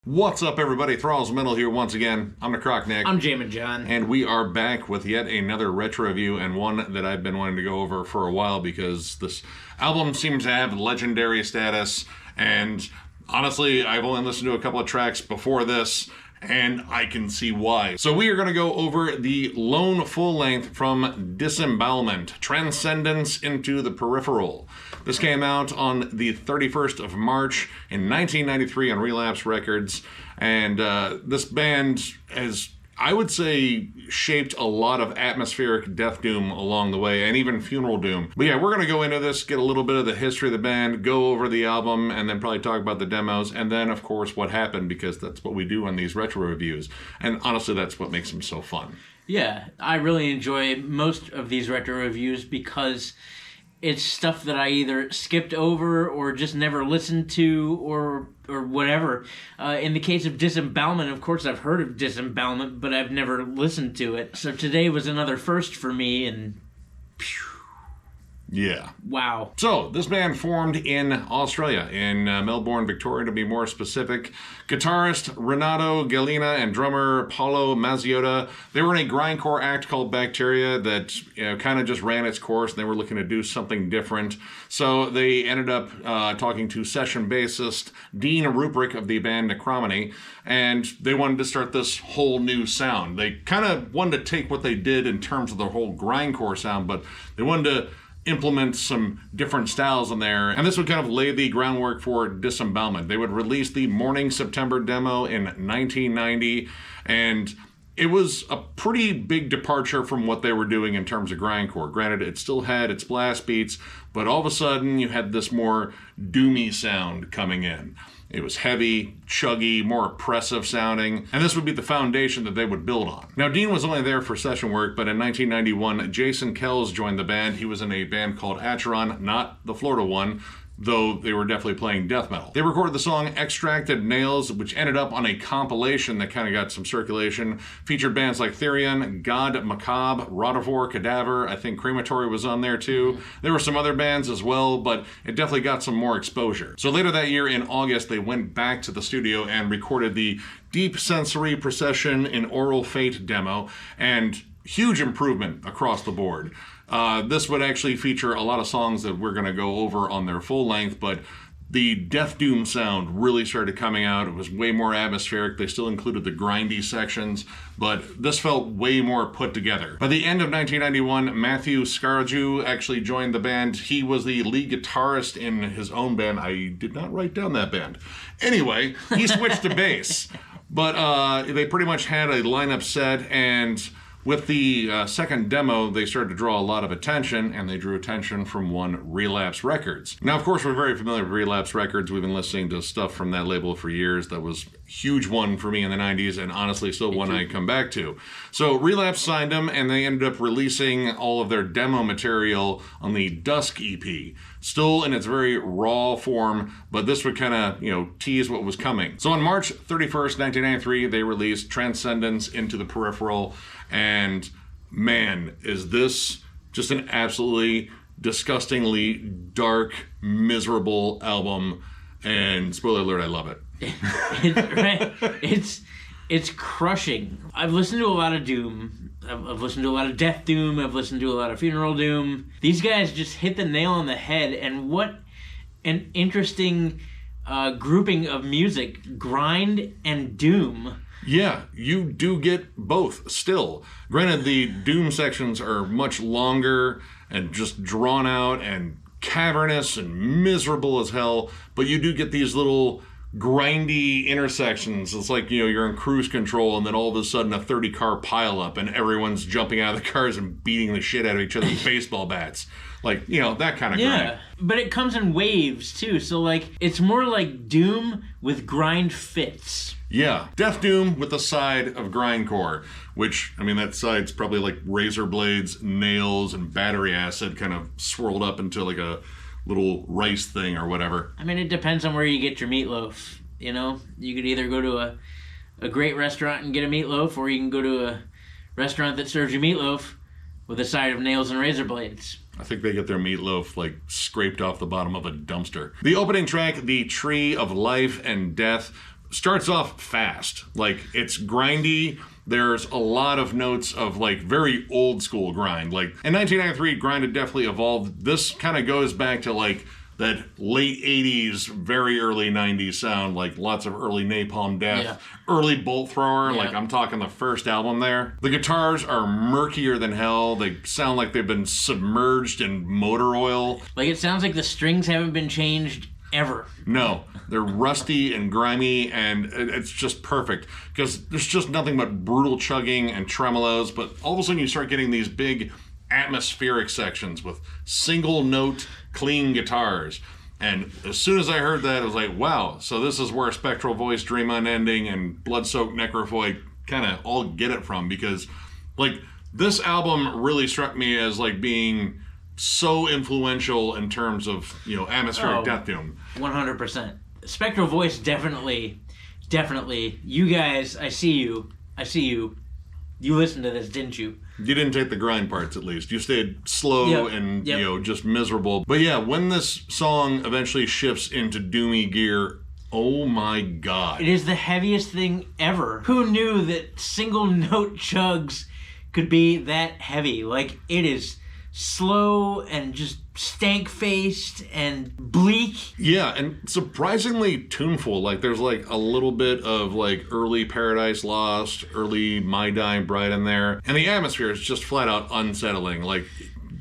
What's up, everybody? Thralls Metal here once again. I'm Necrotic Nick. I'm Jammin John. And we are back with yet another retro review, and one that I've been wanting to go over for a while because this album seems to have legendary status, and honestly, I've only listened to a couple of tracks before this, and I can see why. So we are going to go over the lone full-length from Disembowelment, Transcendence into the Peripheral. This came out on the 31st of March in 1993 on Relapse Records, and this band has, I would say, shaped a lot of atmospheric death doom along the way, and even funeral doom. But yeah, we're going to go into this, get a little bit of the history of the band, go over the album, and then probably talk about the demos, and then, of course, what happened, because that's what we do on these retro reviews. And honestly, that's what makes them so fun. Yeah, I really enjoy most of these retro reviews because it's stuff that I either skipped over or just never listened to or whatever. In the case of Disembowelment, of course I've heard of Disembowelment, but I've never listened to it. So today was another first for me, and yeah. Wow. So, this band formed in Australia, in Melbourne, Victoria, to be more specific. Guitarist Renato Gallina and drummer Paulo Mazziota. They were in a grindcore act called Bacteria that kind of just ran its course, and they were looking to do something different. So, they ended up talking to session bassist Dean Rubrick of the band Necrotic, and they wanted to start this whole new sound. They kind of wanted to take what they did in terms of the whole grindcore sound, but they wanted to implement some different styles in there, and this would kind of lay the groundwork for Disembowelment. They would release the Morning September demo in 1990, and it was a pretty big departure from what they were doing in terms of grindcore. Granted, it still had its blast beats, but all of a sudden you had this more doomy sound coming in. It was heavy, chuggy, more oppressive sounding, and this would be the foundation that they would build on. Now, Dean was only there for session work, but in 1991, Jason Kells joined the band. He was in a band called Acheron, not the Florida one, though they were definitely playing death metal. They recorded the song Extracted Nails, which ended up on a compilation that kind of got some circulation. Featured bands like Therion, God Macabre, Rotivore, Cadaver. I think Crematory was on there too. There were some other bands as well, but it definitely got some more exposure. So later that year in August, they went back to the studio and recorded the Deep Sensory Procession in Oral Fate demo, and huge improvement across the board. This would actually feature a lot of songs that we're going to go over on their full length, but the death doom sound really started coming out. It was way more atmospheric. They still included the grindy sections, but this felt way more put together. By the end of 1991, Matthew Scaraju actually joined the band. He was the lead guitarist in his own band. I did not write down that band. Anyway, he switched to bass, but they pretty much had a lineup set, and with the second demo, they started to draw a lot of attention, and they drew attention from one Relapse Records. Now, of course, we're very familiar with Relapse Records. We've been listening to stuff from that label for years. That was a huge one for me in the 90s, and honestly, still one I come back to. So Relapse signed them, and they ended up releasing all of their demo material on the Dusk EP. Still in its very raw form, but this would kind of, tease what was coming. So on March 31st, 1993, they released Transcendence into the Peripheral, and man, is this just an absolutely disgustingly dark, miserable album, and spoiler alert, I love it. It's crushing. I've listened to a lot of doom. I've listened to a lot of death doom. I've listened to a lot of funeral doom. These guys just hit the nail on the head, and what an interesting grouping of music, grind and doom. Yeah, you do get both still. Granted, the doom sections are much longer and just drawn out and cavernous and miserable as hell, but you do get these little grindy intersections. It's like, you're in cruise control, and then all of a sudden a 30-car pileup, and everyone's jumping out of the cars and beating the shit out of each other with baseball bats. Like, that kind of grind. Yeah, but it comes in waves, too. So, it's more like doom with grind fits. Yeah, death doom with a side of grindcore, which, that side's probably like razor blades, nails, and battery acid kind of swirled up into like a little rice thing or whatever. It depends on where you get your meatloaf, You could either go to a great restaurant and get a meatloaf, or you can go to a restaurant that serves you meatloaf with a side of nails and razor blades. I think they get their meatloaf, scraped off the bottom of a dumpster. The opening track, The Tree of Life and Death, starts off fast. Like, it's grindy. There's a lot of notes of, like, very old school grind. Like, in 1993, grind had definitely evolved. This kind of goes back to, like, that late 80s, very early 90s sound, like lots of early Napalm Death, early Bolt Thrower, like I'm talking the first album there. The guitars are murkier than hell. They sound like they've been submerged in motor oil. Like, it sounds like the strings haven't been changed ever. No, they're rusty and grimy, and it's just perfect because there's just nothing but brutal chugging and tremolos, but all of a sudden you start getting these big atmospheric sections with single note clean guitars. And as soon as I heard that, I was like, wow, so this is where Spectral Voice, Dream Unending, and Blood-Soaked Necrophoid kind of all get it from, because like this album really struck me as like being so influential in terms of, you know, atmospheric death doom. 100%. Spectral Voice, definitely. You guys, I see you. You listened to this, didn't you? You didn't take the grind parts, at least. You stayed slow and, you know, just miserable. But yeah, when this song eventually shifts into doomy gear, oh my god. It is the heaviest thing ever. Who knew that single note chugs could be that heavy? Like, it is slow and just stank-faced and bleak. Yeah, and surprisingly tuneful. Like, there's like a little bit of like early Paradise Lost, early My Dying Bride in there. And the atmosphere is just flat out unsettling. Like,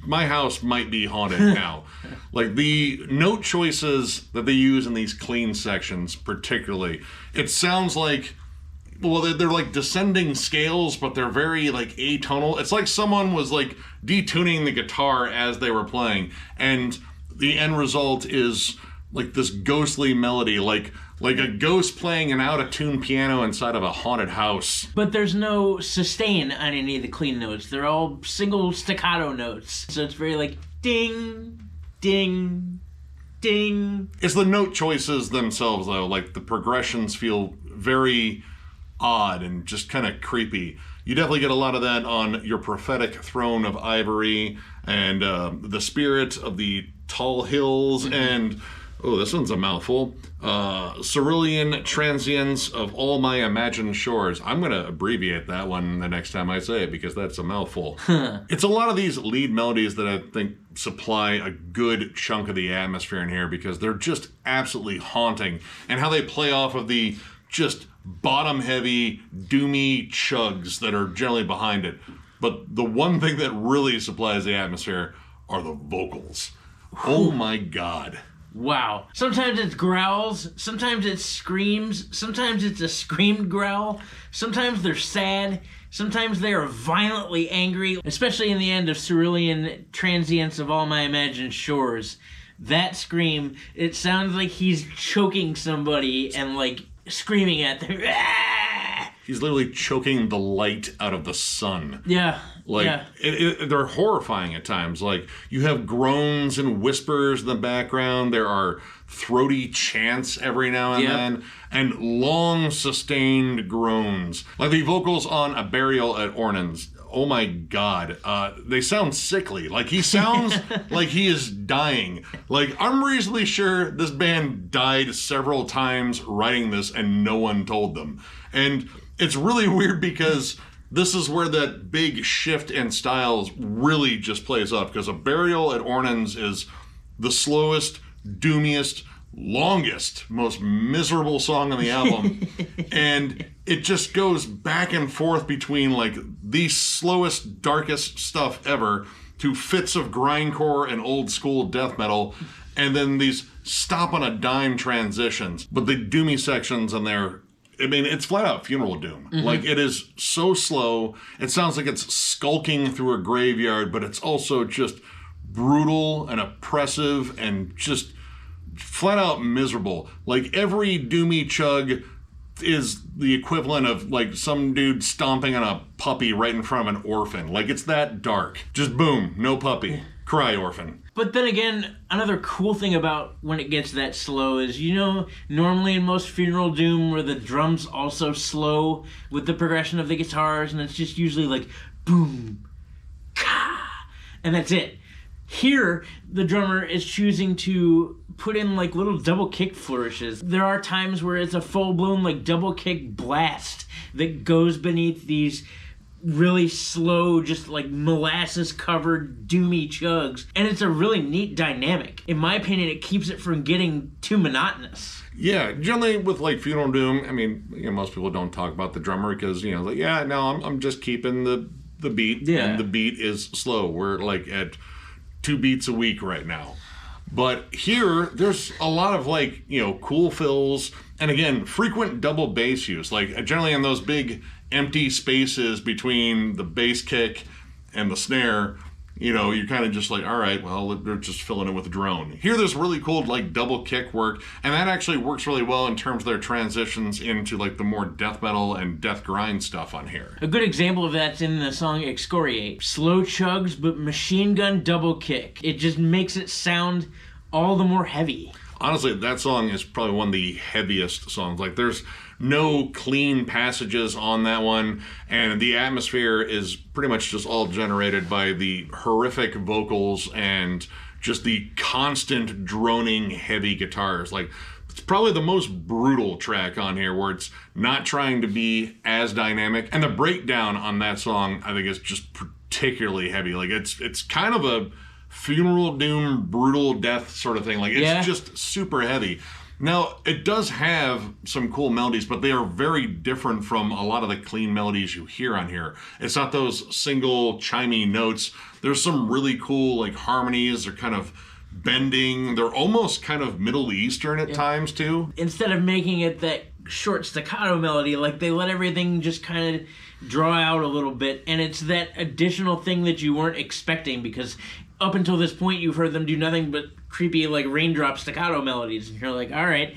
my house might be haunted now. Like, the note choices that they use in these clean sections particularly, it sounds like, well, they're like descending scales, but they're very like atonal. It's like someone was like detuning the guitar as they were playing, and the end result is like this ghostly melody, like a ghost playing an out-of-tune piano inside of a haunted house. But there's no sustain on any of the clean notes. They're all single staccato notes. So it's very like ding, ding, ding. It's the note choices themselves, though. Like, the progressions feel very odd and just kind of creepy. You definitely get a lot of that on Your Prophetic Throne of Ivory and The Spirit of the Tall Hills and, oh, this one's a mouthful, Cerulean Transience of All My Imagined Shores. I'm going to abbreviate that one the next time I say it because that's a mouthful. It's a lot of these lead melodies that I think supply a good chunk of the atmosphere in here because they're just absolutely haunting, and how they play off of the just bottom-heavy, doomy chugs that are generally behind it. But the one thing that really supplies the atmosphere are the vocals. Oh my god. Wow. Sometimes it's growls, sometimes it's screams, sometimes it's a screamed growl, sometimes they're sad, sometimes they are violently angry, especially in the end of Cerulean Transience of All My Imagined Shores. That scream, it sounds like he's choking somebody and like screaming at them. He's literally choking the light out of the sun. Yeah. Like, they're horrifying at times. Like, you have groans and whispers in the background. There are throaty chants every now and then. And long, sustained groans. Like the vocals on A Burial at Ornans. Oh my god. They sound sickly. Like, he sounds like he is dying. Like, I'm reasonably sure this band died several times writing this and no one told them. And it's really weird because this is where that big shift in styles really just plays up, because A Burial at Ornans is the slowest, doomiest, longest, most miserable song on the album. And it just goes back and forth between like the slowest, darkest stuff ever to fits of grindcore and old school death metal, and then these stop on a dime transitions. But the doomy sections in there, I mean, it's flat out funeral doom. Like, it is so slow. It sounds like it's skulking through a graveyard, but it's also just brutal and oppressive and just flat out miserable. Like, every doomy chug is the equivalent of like some dude stomping on a puppy right in front of an orphan. Like, it's that dark. Just boom, no puppy. Cry, orphan. But then again, another cool thing about when it gets that slow is, you know, normally in most funeral doom where the drums also slow with the progression of the guitars, and it's just usually like boom, ka, and that's it. Here, the drummer is choosing to put in like little double kick flourishes. There are times where it's a full-blown like double kick blast that goes beneath these really slow, just like molasses-covered doomy chugs. And it's a really neat dynamic. In my opinion, it keeps it from getting too monotonous. Yeah, generally with like Funeral Doom, I mean, most people don't talk about the drummer because, like, yeah, no, I'm just keeping the beat. Yeah. And the beat is slow. We're like at 2 beats a week right now. But here, there's a lot of like, cool fills. And again, frequent double bass use. Like generally in those big empty spaces between the bass kick and the snare, you're kind of just like, all right, well, they're just filling it with a drone. Here, there's really cool, like, double kick work, and that actually works really well in terms of their transitions into, like, the more death metal and death grind stuff on here. A good example of that's in the song Excoriate. Slow chugs, but machine gun double kick. It just makes it sound all the more heavy. Honestly, that song is probably one of the heaviest songs. Like, there's no clean passages on that one, and the atmosphere is pretty much just all generated by the horrific vocals and just the constant droning heavy guitars. Like, it's probably the most brutal track on here, where it's not trying to be as dynamic, and the breakdown on that song I think is just particularly heavy. Like, it's kind of a Funeral Doom brutal death sort of thing. Like, it's just super heavy. Now, it does have some cool melodies, but they are very different from a lot of the clean melodies you hear on here. It's not those single chimey notes. There's some really cool, like, harmonies. They're kind of bending. They're almost kind of Middle Eastern at times, too. Instead of making it that short staccato melody, like, they let everything just kind of draw out a little bit, and it's that additional thing that you weren't expecting, because up until this point, you've heard them do nothing but creepy, like, raindrop staccato melodies. And you're like, all right.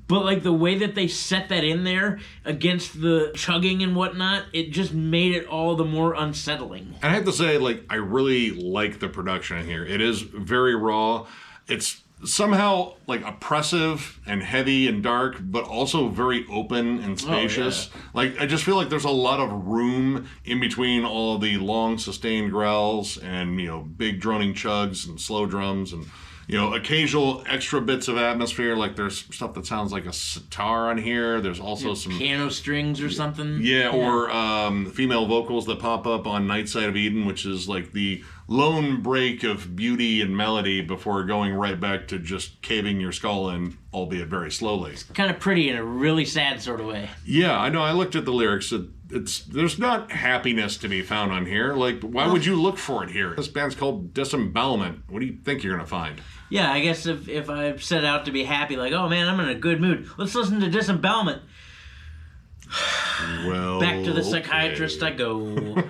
But, like, the way that they set that in there against the chugging and whatnot, it just made it all the more unsettling. And I have to say, like, I really like the production in here. It is very raw. It's somehow, like, oppressive and heavy and dark, but also very open and spacious. Oh, yeah. Like, I just feel like there's a lot of room in between all the long sustained growls and, big droning chugs and slow drums and, occasional extra bits of atmosphere. Like, there's stuff that sounds like a sitar on here. There's also some piano strings or something. Yeah, or female vocals that pop up on Night Side of Eden, which is like the lone break of beauty and melody before going right back to just caving your skull in, albeit very slowly. It's kind of pretty in a really sad sort of way. Yeah, I know. I looked at the lyrics. There's not happiness to be found on here. Like, why would you look for it here? This band's called Disembowelment. What do you think you're going to find? Yeah, I guess if I set out to be happy, like, oh man, I'm in a good mood, let's listen to Disembowelment. Well, back to the psychiatrist I go.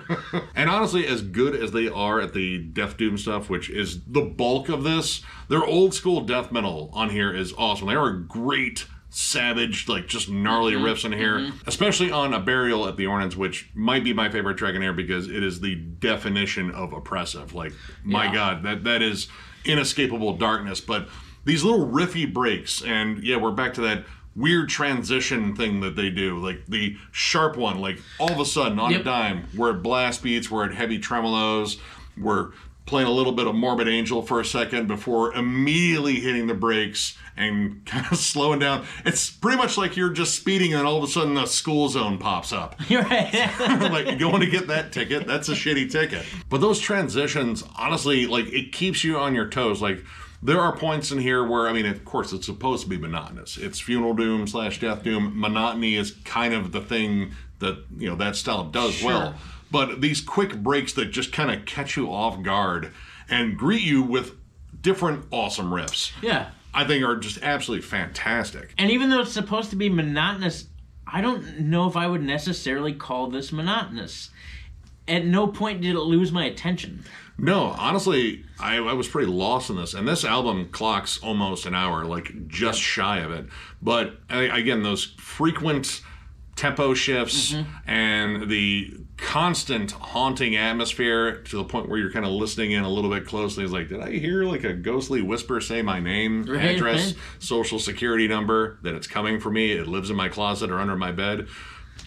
And honestly, as good as they are at the death doom stuff, which is the bulk of this, their old school death metal on here is awesome. They are a great, savage, like, just gnarly riffs in here, especially on A Burial at the Ordnance, which might be my favorite track in here because it is the definition of oppressive. Like, my God, that is inescapable darkness. But these little riffy breaks, and yeah, we're back to that weird transition thing that they do, like the sharp one, like all of a sudden on a dime, we're at blast beats, we're at heavy tremolos, we're playing a little bit of Morbid Angel for a second before immediately hitting the brakes and kind of slowing down. It's pretty much like you're just speeding and all of a sudden a school zone pops up. You're right. Like, you want to get that ticket? That's a shitty ticket. But those transitions, honestly, like, it keeps you on your toes. Like, there are points in here where, I mean, of course, it's supposed to be monotonous. It's Funeral Doom / Death Doom. Monotony is kind of the thing that, that style does well. But these quick breaks that just kind of catch you off guard and greet you with different awesome riffs. Yeah. I think are just absolutely fantastic. And even though it's supposed to be monotonous, I don't know if I would necessarily call this monotonous. At no point did it lose my attention. No, honestly, I was pretty lost in this. And this album clocks almost an hour, like just shy of it. But again, those frequent tempo shifts and the constant haunting atmosphere to the point where you're kind of listening in a little bit closely. It's like, did I hear like a ghostly whisper say my name, address, social security number, that it's coming for me, it lives in my closet or under my bed?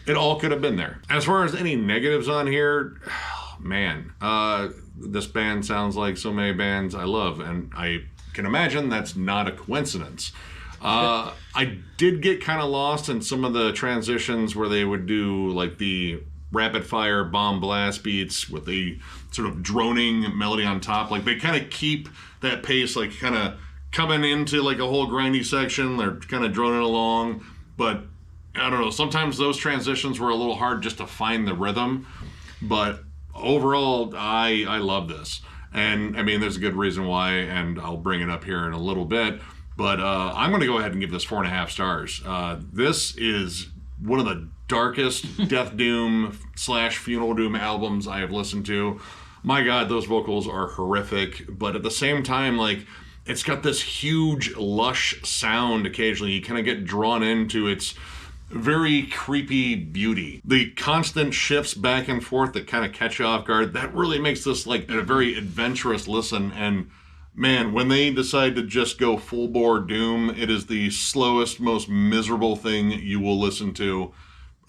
It all could have been there. As far as any negatives on here, man. This band sounds like so many bands I love, and I can imagine that's not a coincidence. I did get kind of lost in some of the transitions where they would do like the rapid fire bomb blast beats with the sort of droning melody on top. Like they kind of keep that pace, like kind of coming into like a whole grindy section. They're kind of droning along, but I don't know. Sometimes those transitions were a little hard just to find the rhythm, but overall, I love this. And I mean, there's a good reason why, and I'll bring it up here in a little bit. But I'm going to go ahead and give this 4.5 stars. This is one of the darkest death doom / funeral doom albums I have listened to. My God, those vocals are horrific. But at the same time, like, it's got this huge, lush sound occasionally. You kind of get drawn into its very creepy beauty. The constant shifts back and forth that kind of catch you off guard, that really makes this like a very adventurous listen. And man, when they decide to just go full bore doom, it is the slowest, most miserable thing you will listen to,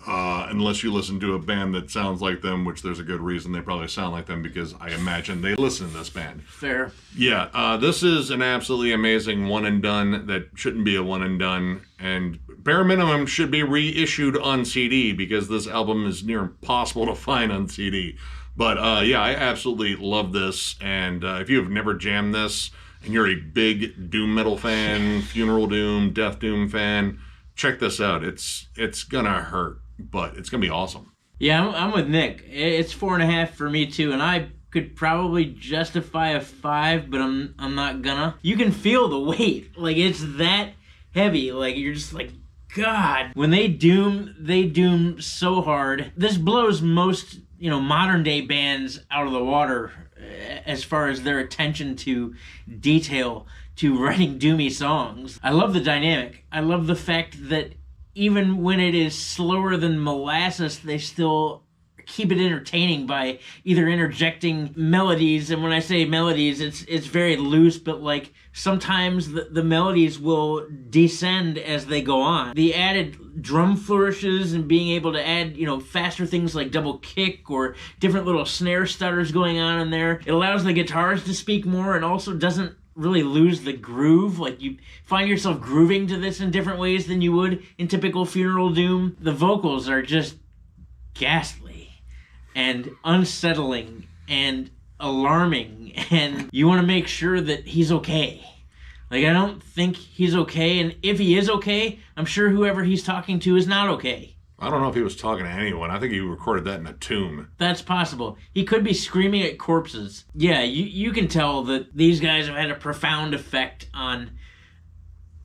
unless you listen to a band that sounds like them, which there's a good reason they probably sound like them, because I imagine they listen to this band. Fair. Yeah, this is an absolutely amazing one and done that shouldn't be a one and done, and bare minimum should be reissued on CD, because this album is near impossible to find on CD. But yeah, I absolutely love this, and if you have never jammed this, and you're a big doom metal fan, funeral doom, death doom fan, check this out. It's gonna hurt, but it's gonna be awesome. Yeah, I'm with Nick. It's 4.5 for me too, and I could probably justify a 5, but I'm not gonna. You can feel the weight, like it's that heavy. Like you're just like, God. When they doom so hard. This blows most modern day bands out of the water as far as their attention to detail, to writing doomy songs. I love the dynamic. I love the fact that even when it is slower than molasses, they still keep it entertaining by either interjecting melodies, and when I say melodies, it's very loose, but like sometimes the melodies will descend as they go on. The added drum flourishes and being able to add faster things like double kick or different little snare stutters going on in there. It allows the guitars to speak more and also doesn't really lose the groove. Like you find yourself grooving to this in different ways than you would in typical funeral doom. The vocals are just ghastly and unsettling and alarming, and you want to make sure that he's okay. Like, I don't think he's okay, and if he is okay, I'm sure whoever he's talking to is not okay. I don't know if he was talking to anyone. I think he recorded that in a tomb. That's possible. He could be screaming at corpses. Yeah, you can tell that these guys have had a profound effect on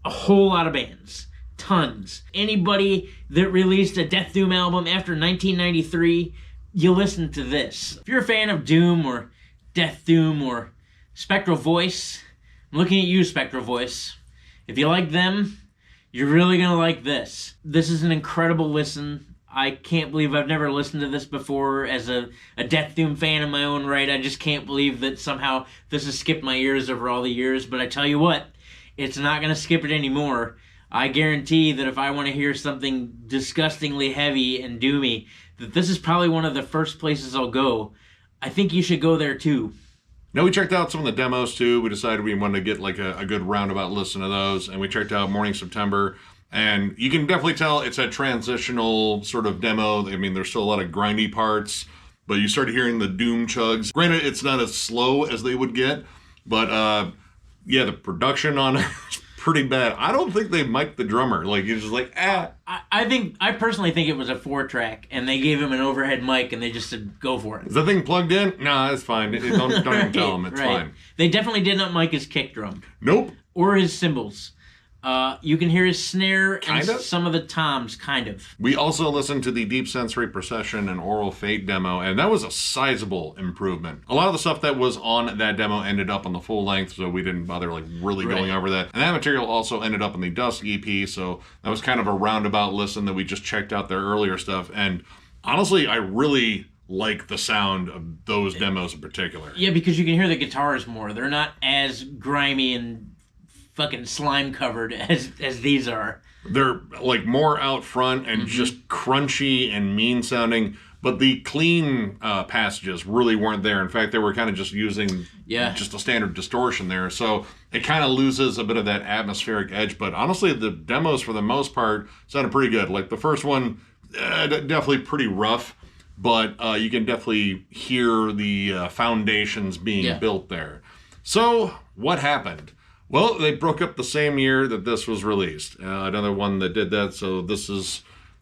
a whole lot of bands. Tons. Anybody that released a Death Doom album after 1993, you listen to this. If you're a fan of Doom or Death Doom or Spectral Voice, I'm looking at you, Spectral Voice. If you like them, you're really going to like this. This is an incredible listen. I can't believe I've never listened to this before as a Death Doom fan in my own right. I just can't believe that somehow this has skipped my ears over all the years. But I tell you what, it's not going to skip it anymore. I guarantee that if I want to hear something disgustingly heavy and doomy, that this is probably one of the first places I'll go. I think you should go there too. Now, we checked out some of the demos too. We decided we wanted to get like a good roundabout listen to those, and we checked out Morning September, and you can definitely tell it's a transitional sort of demo. I mean, there's still a lot of grindy parts, but you start hearing the doom chugs. Granted, it's not as slow as they would get, but yeah, the production on it is pretty bad. I don't think they mic'd the drummer. Like, you're just like, ah. I personally think it was a 4-track, and they gave him an overhead mic, and they just said, go for it. Is that thing plugged in? Nah, it's fine. Don't even tell him. It's fine. They definitely did not mic his kick drum. Nope. Or his cymbals. You can hear his snare kind and of? some of the toms, kind of. We also listened to the Deep Sensory Procession and Oral Fate demo, and that was a sizable improvement. A lot of the stuff that was on that demo ended up on the full length, so we didn't bother really going over that. And that material also ended up on the Dusk EP, so that was kind of a roundabout listen that we just checked out their earlier stuff. And honestly, I really like the sound of those demos in particular. Yeah, because you can hear the guitars more. They're not as grimy and fucking slime covered as these are. They're like more out front and just crunchy and mean sounding, but the clean passages really weren't there. In fact, they were kind of just using just a standard distortion there. So it kind of loses a bit of that atmospheric edge. But honestly, the demos, for the most part, sounded pretty good. Like the first one, definitely pretty rough, but you can definitely hear the foundations being built there. So what happened? Well, they broke up the same year that this was released. Another one that did that, so this is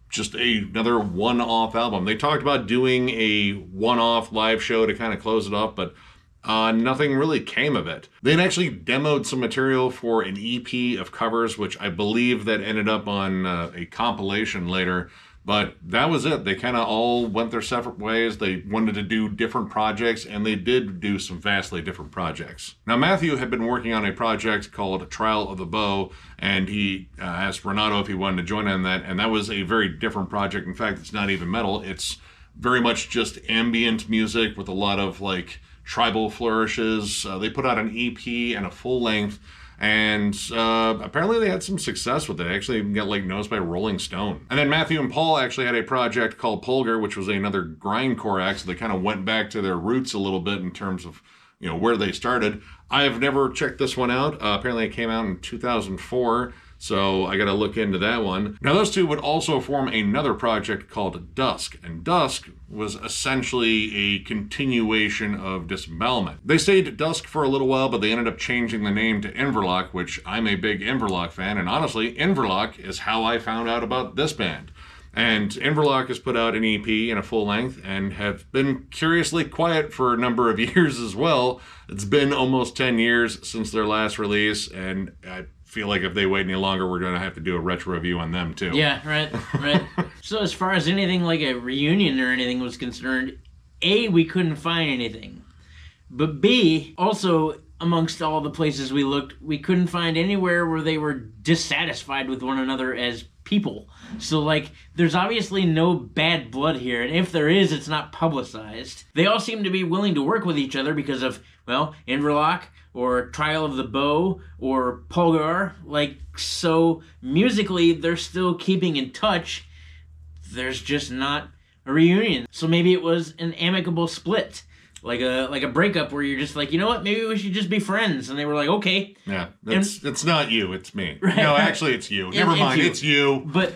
just another one-off album. They talked about doing a one-off live show to kind of close it off, but nothing really came of it. They'd actually demoed some material for an EP of covers, which I believe that ended up on a compilation later. But that was it. They kind of all went their separate ways. They wanted to do different projects, and they did do some vastly different projects. Now, Matthew had been working on a project called Trial of the Bow, and he asked Renato if he wanted to join on that, and that was a very different project. In fact, it's not even metal. It's very much just ambient music with a lot of, like, tribal flourishes. They put out an EP and a full-length, and apparently they had some success with it. They actually got like noticed by Rolling Stone. And then Matthew and Paul actually had a project called Polgar, which was another grindcore act. So they kind of went back to their roots a little bit in terms of, you know, where they started. I have never checked this one out. Apparently it came out in 2004. So I got to look into that one. Now those two would also form another project called Dusk. And Dusk was essentially a continuation of Disembowelment. They stayed at Dusk for a little while, but they ended up changing the name to Inverloch, which I'm a big Inverloch fan. And honestly, Inverloch is how I found out about this band. And Inverloch has put out an EP and a full length and have been curiously quiet for a number of years as well. It's been almost 10 years since their last release, and I feel like if they wait any longer, we're going to have to do a retro review on them too. Yeah, right. So as far as anything like a reunion or anything was concerned, A, we couldn't find anything. But B, also amongst all the places we looked, we couldn't find anywhere where they were dissatisfied with one another as people. So, like, there's obviously no bad blood here, and if there is, it's not publicized. They all seem to be willing to work with each other because of, well, Inverloch, or Trial of the Bow, or Polgar. Like, so musically, they're still keeping in touch. There's just not a reunion. So maybe it was an amicable split. Like a breakup where you're just like, you know what, maybe we should just be friends. And they were like, okay. Yeah, it's not you, it's me. Right, no, actually it's you. Never mind, it's you. But,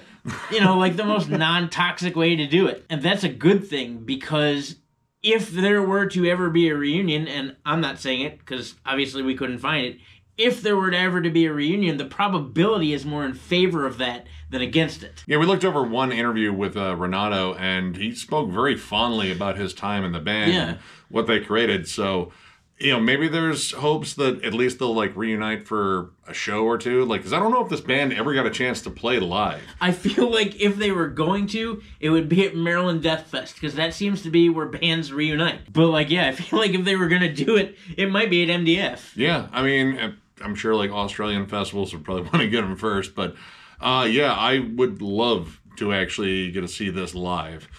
you know, like the most non-toxic way to do it. And that's a good thing, because if there were to ever be a reunion, and I'm not saying it because obviously we couldn't find it, if there were to ever to be a reunion, the probability is more in favor of that than against it. Yeah, we looked over one interview with Renato, and he spoke very fondly about his time in the band and what they created. So, you know, maybe there's hopes that at least they'll like reunite for a show or two. Like, because I don't know if this band ever got a chance to play live. I feel like if they were going to, it would be at Maryland Death Fest, because that seems to be where bands reunite. But like, yeah, I feel like if they were going to do it, it might be at MDF. Yeah, I mean, I'm sure like Australian festivals would probably want to get them first, but yeah, I would love to actually get to see this live.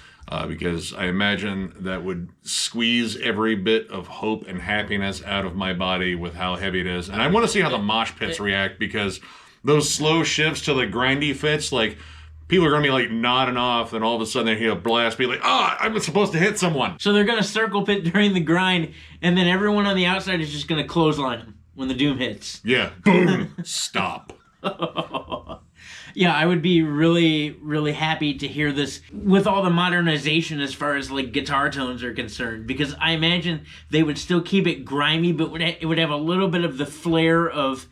Because I imagine that would squeeze every bit of hope and happiness out of my body with how heavy it is. And I want to see how the mosh pits react, because those slow shifts to the grindy fits, like, people are going to be, like, nodding off, and all of a sudden they hear a blast, be like, I'm supposed to hit someone. So they're going to circle pit during the grind, and then everyone on the outside is just going to clothesline them when the doom hits. Yeah. Boom. Stop. Yeah, I would be really, really happy to hear this with all the modernization as far as like guitar tones are concerned, because I imagine they would still keep it grimy, but it would have a little bit of the flair of,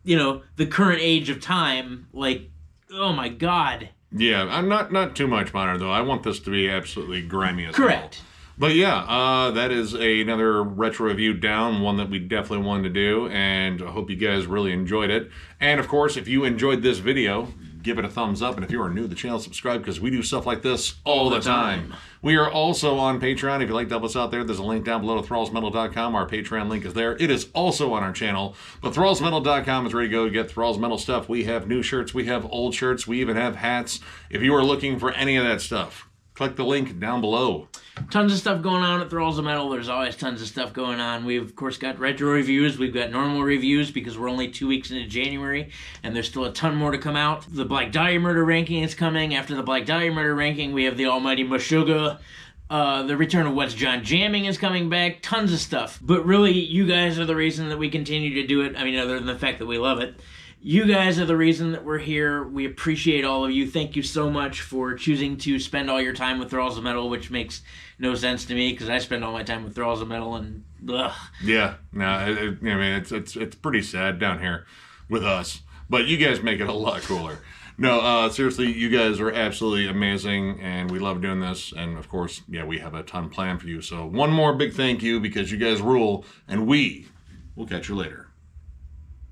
you know, the current age of time. Like, oh my God. Yeah, I'm not too much modern though. I want this to be absolutely grimy as Correct. well. But yeah, that is another retro review down, one that we definitely wanted to do, and I hope you guys really enjoyed it. And of course, if you enjoyed this video, give it a thumbs up, and if you are new to the channel, subscribe, because we do stuff like this all the time. We are also on Patreon. If you'd like to help us out there, there's a link down below to thrallsmetal.com. Our Patreon link is there. It is also on our channel, but thrallsmetal.com is ready to go to get Thralls Metal stuff. We have new shirts, we have old shirts, we even have hats. If you are looking for any of that stuff, click the link down below. Tons of stuff going on at Thralls of Metal. There's always tons of stuff going on. We've, of course, got retro reviews. We've got normal reviews because we're only 2 weeks into January, and there's still a ton more to come out. The Black Dahlia Murder ranking is coming. After the Black Dahlia Murder ranking, we have the Almighty Meshuggah The Return of What's John Jamming is coming back. Tons of stuff. But really, you guys are the reason that we continue to do it. I mean, other than the fact that we love it. You guys are the reason that we're here. We appreciate all of you. Thank you so much for choosing to spend all your time with Thralls of Metal, which makes no sense to me because I spend all my time with Thralls of Metal and ugh. Yeah, no, I mean it's pretty sad down here with us, but you guys make it a lot cooler. No, seriously, you guys are absolutely amazing, and we love doing this. And of course, yeah, we have a ton planned for you. So one more big thank you because you guys rule, and we will catch you later.